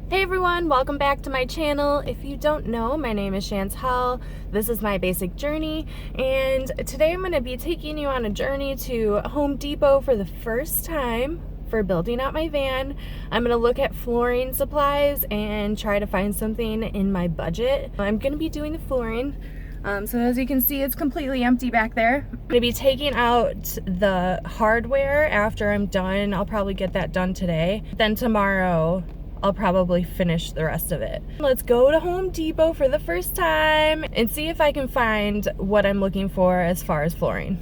Hey everyone, welcome back to my channel. If you don't know, my name is Chantal. This is my basic journey, and today I'm going to be taking you on a journey to Home Depot for the first time for building out my van. I'm going to look at flooring supplies and try to find something in my budget. I'm going to be doing the flooring. So as you can see, it's completely empty back there. I'm going to be taking out the hardware after I'm done. I'll probably get that done today. Then tomorrow I'll probably finish the rest of it. Let's go to Home Depot for the first time and see if I can find what I'm looking for as far as flooring.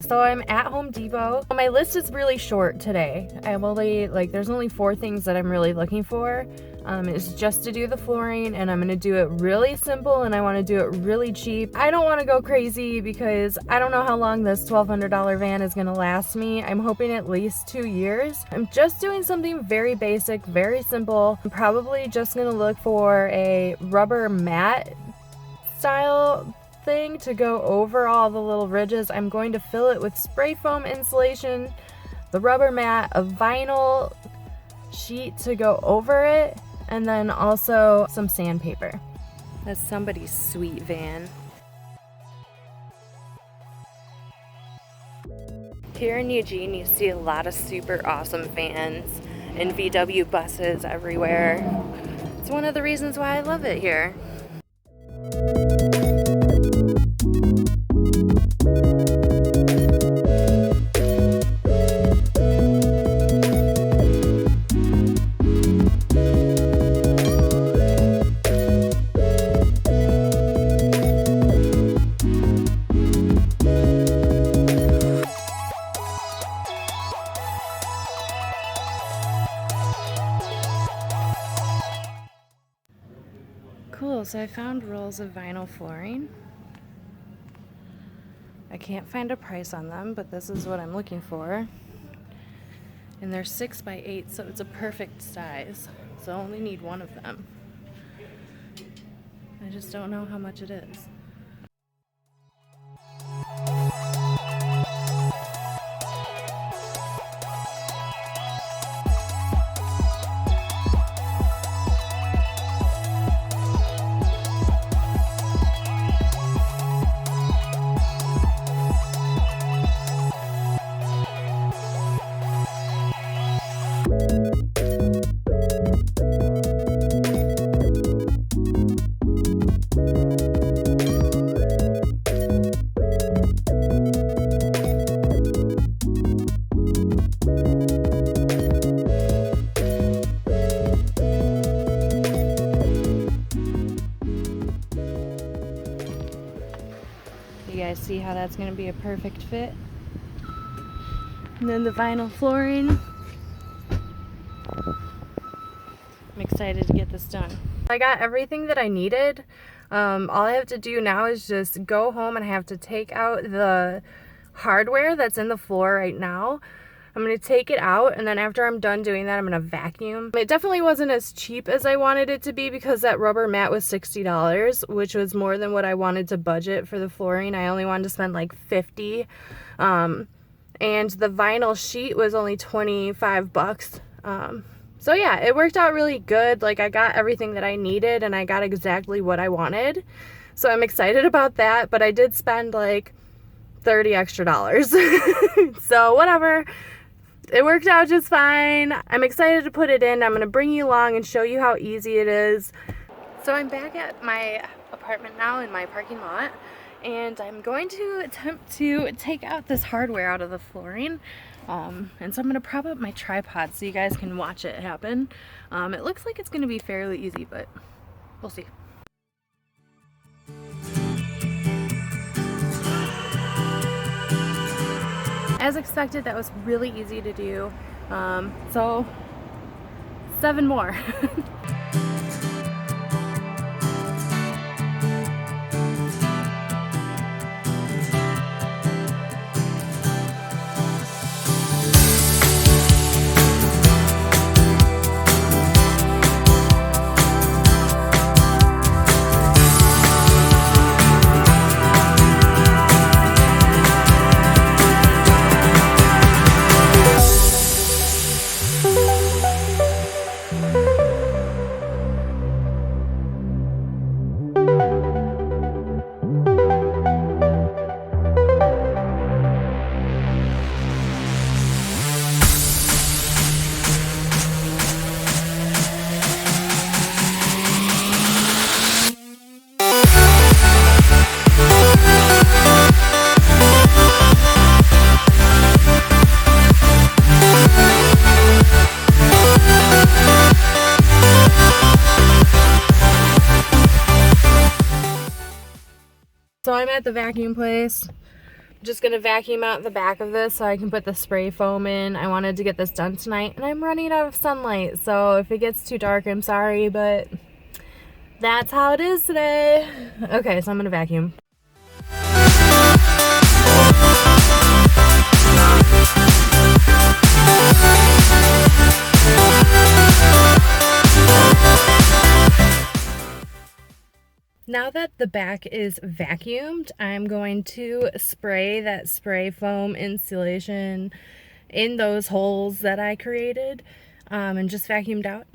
So I'm at Home Depot. My list is really short today. There's only 4 things that I'm really looking for. It's just to do the flooring, and I'm gonna do it really simple, and I wanna do it really cheap. I don't wanna go crazy because I don't know how long this $1,200 van is gonna last me. I'm hoping at least 2 years. I'm just doing something very basic, very simple. I'm probably just gonna look for a rubber mat style thing to go over all the little ridges. I'm going to fill it with spray foam insulation, the rubber mat, a vinyl sheet to go over it, and then also some sandpaper. That's somebody's sweet van. Here in Eugene, you see a lot of super awesome vans and VW buses everywhere. It's one of the reasons why I love it here. Cool, so I found rolls of vinyl flooring. I can't find a price on them, but this is what I'm looking for. And they're 6 by 8, so it's a perfect size. So I only need one of them. I just don't know how much it is. You guys see how that's going to be a perfect fit? And then the vinyl flooring. I'm excited to get this done. I got everything that I needed. All I have to do now is just go home, and I have to take out the hardware that's in the floor right now. I'm going to take it out, and then after I'm done doing that, I'm going to vacuum. It definitely wasn't as cheap as I wanted it to be because that rubber mat was $60, which was more than what I wanted to budget for the flooring. I only wanted to spend like $50. And the vinyl sheet was only $25. So yeah, it worked out really good. Like, I got everything that I needed, and I got exactly what I wanted. So I'm excited about that, but I did spend like $30 extra. So whatever. It worked out just fine. I'm excited to put it in. I'm going to bring you along and show you how easy it is. So I'm back at my apartment now in my parking lot, and I'm going to attempt to take out this hardware out of the flooring. And so I'm going to prop up my tripod so you guys can watch it happen. It looks like it's going to be fairly easy, but we'll see. As expected, that was really easy to do. So 7 more. So I'm at the vacuum place. Just gonna vacuum out the back of this so I can put the spray foam in. I wanted to get this done tonight and I'm running out of sunlight, so if it gets too dark, I'm sorry, but that's how it is today. Okay, so I'm gonna vacuum. Now that the back is vacuumed, I'm going to spray that spray foam insulation in those holes that I created and just vacuumed out.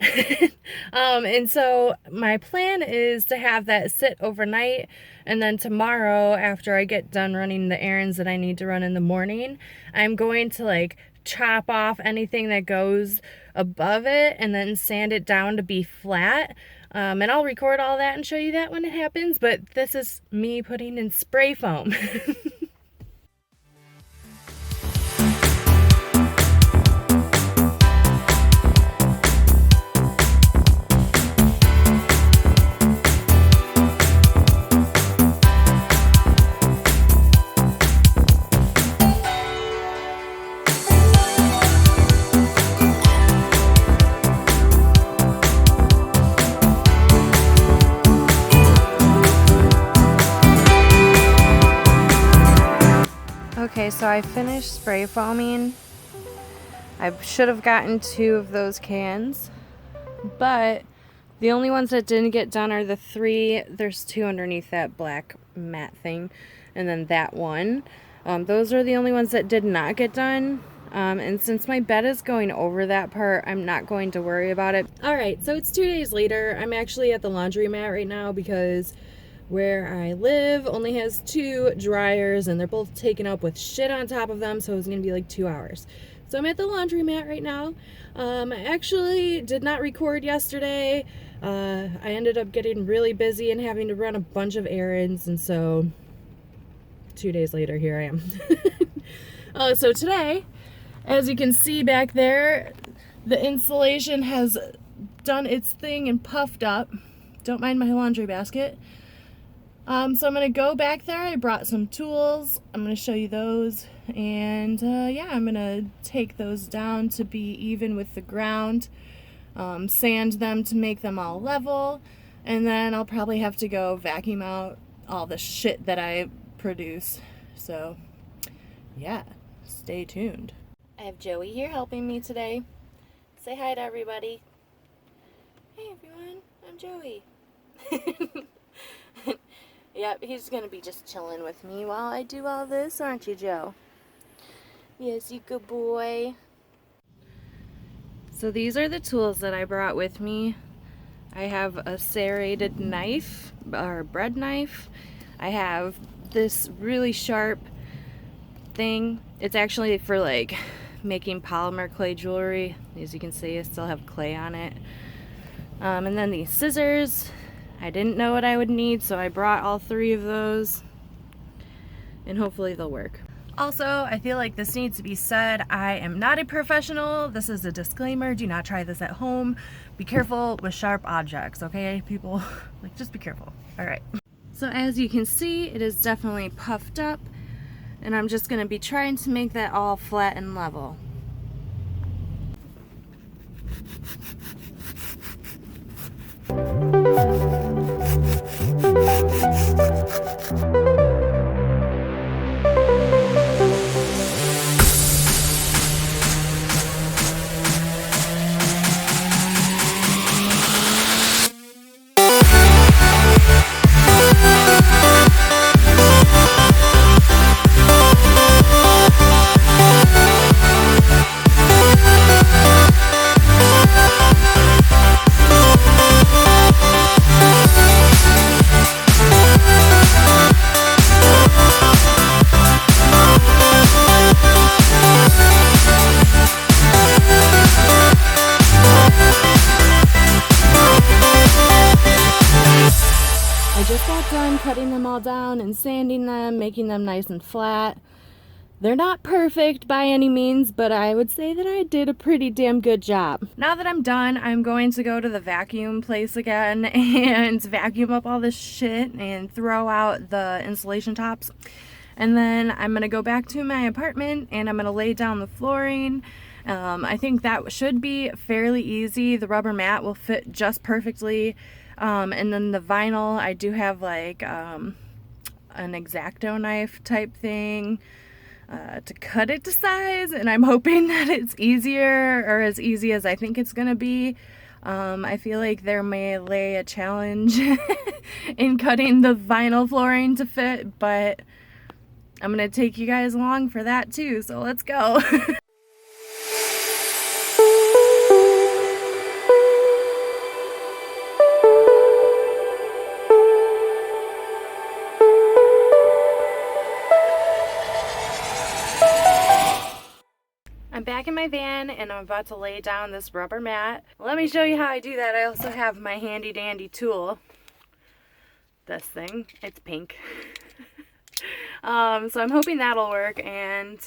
And so my plan is to have that sit overnight, and then tomorrow after I get done running the errands that I need to run in the morning, I'm going to like chop off anything that goes above it and then sand it down to be flat. And I'll record all that and show you that when it happens, but this is me putting in spray foam. Okay, so I finished spray foaming. I should have gotten 2 of those cans, but the only ones that didn't get done are the 3. There's 2 underneath that black mat thing, and then that one. Those are the only ones that did not get done. And since my bed is going over that part, I'm not going to worry about it. Alright, so it's 2 days later. I'm actually at the laundromat right now because where I live only has 2 dryers and they're both taken up with shit on top of them, so it's gonna be like 2 hours. So I'm at the laundromat right now. I actually did not record yesterday. I ended up getting really busy and having to run a bunch of errands, and so 2 days later, here I am. So today, as you can see back there, the insulation has done its thing and puffed up. Don't mind my laundry basket. So I'm going to go back there. I brought some tools. I'm going to show you those. And yeah, I'm going to take those down to be even with the ground. Sand them to make them all level. And then I'll probably have to go vacuum out all the shit that I produce. So yeah, stay tuned. I have Joey here helping me today. Say hi to everybody. Hey everyone, I'm Joey. Yep, he's gonna be just chilling with me while I do all this, aren't you, Joe? Yes, you good boy. So these are the tools that I brought with me. I have a serrated knife, or bread knife. I have this really sharp thing. It's actually for like making polymer clay jewelry. As you can see, I still have clay on it. And then these scissors. I didn't know what I would need, so I brought all 3 of those, and hopefully they'll work. Also, I feel like this needs to be said. I am not a professional. This is a disclaimer. Do not try this at home. Be careful with sharp objects, okay, people? Like, just be careful. All right. So as you can see, it is definitely puffed up, and I'm just going to be trying to make that all flat and level. Cutting them all down and sanding them, making them nice and flat. They're not perfect by any means, but I would say that I did a pretty damn good job. Now that I'm done, I'm going to go to the vacuum place again and vacuum up all this shit and throw out the insulation tops. And then I'm gonna go back to my apartment and I'm gonna lay down the flooring. I think that should be fairly easy. The rubber mat will fit just perfectly. And then the vinyl, I do have like an X-Acto knife type thing to cut it to size, and I'm hoping that it's easier or as easy as I think it's gonna be. I feel like there may lay a challenge in cutting the vinyl flooring to fit, but I'm gonna take you guys along for that too, so let's go. I'm back in my van and I'm about to lay down this rubber mat. Let me show you how I do that. I also have my handy dandy tool. This thing, it's pink. So I'm hoping that'll work, and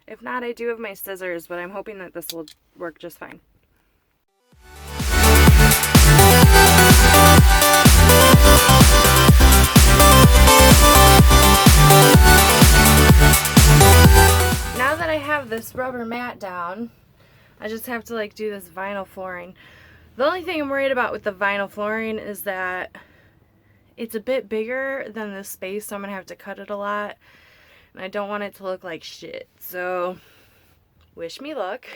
if not, I do have my scissors, but I'm hoping that this will work just fine. Now that I have this rubber mat down, I just have to like do this vinyl flooring. The only thing I'm worried about with the vinyl flooring is that it's a bit bigger than the space, so I'm gonna have to cut it a lot. And I don't want it to look like shit, so wish me luck.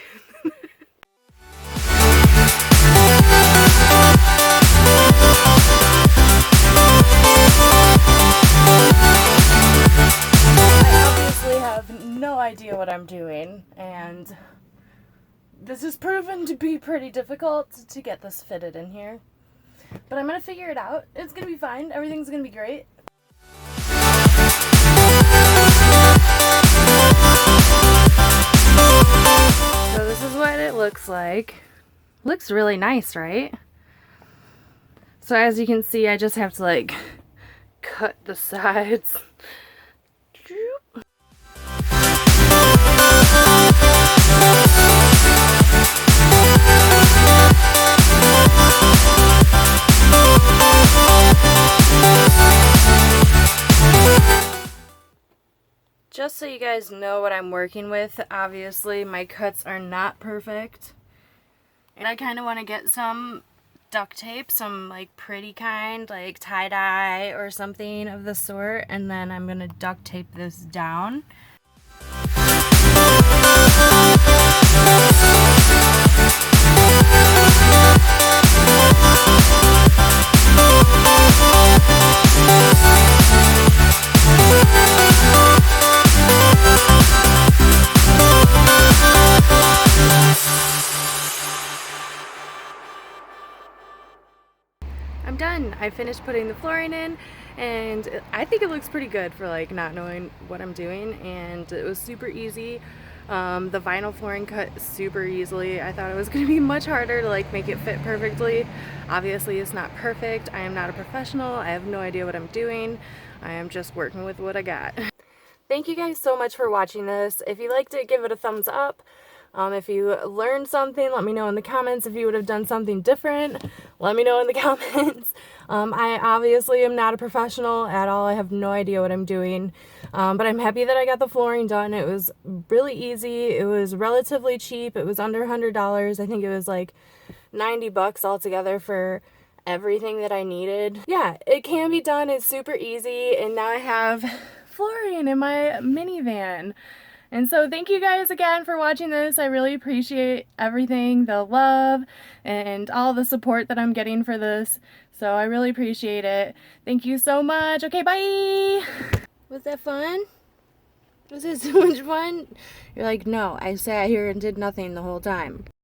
No idea what I'm doing, and this has proven to be pretty difficult to get this fitted in here, but I'm gonna figure it out. It's gonna be fine. Everything's gonna be great. So this is what it looks like. Looks really nice, right? So as you can see, I just have to like cut the sides. Just so you guys know what I'm working with, obviously my cuts are not perfect. And I kind of want to get some duct tape, some like pretty kind, like tie-dye or something of the sort, and then I'm going to duct tape this down. I'm done. I finished putting the flooring in, and I think it looks pretty good for like not knowing what I'm doing, and it was super easy. The vinyl flooring cut super easily. I thought it was going to be much harder to like make it fit perfectly. Obviously it's not perfect. I am not a professional. I have no idea what I'm doing. I am just working with what I got. Thank you guys so much for watching this. If you liked it, give it a thumbs up. If you learned something, let me know in the comments. If you would have done something different, let me know in the comments. I obviously am not a professional at all. I have no idea what I'm doing. But I'm happy that I got the flooring done. It was really easy. It was relatively cheap. It was under $100. I think it was like 90 bucks altogether for everything that I needed. Yeah, it can be done. It's super easy. And now I have flooring in my minivan. And so thank you guys again for watching this. I really appreciate everything, the love and all the support that I'm getting for this. So I really appreciate it. Thank you so much. Okay, bye. Was that fun? Was it so much fun? You're like, no, I sat here and did nothing the whole time.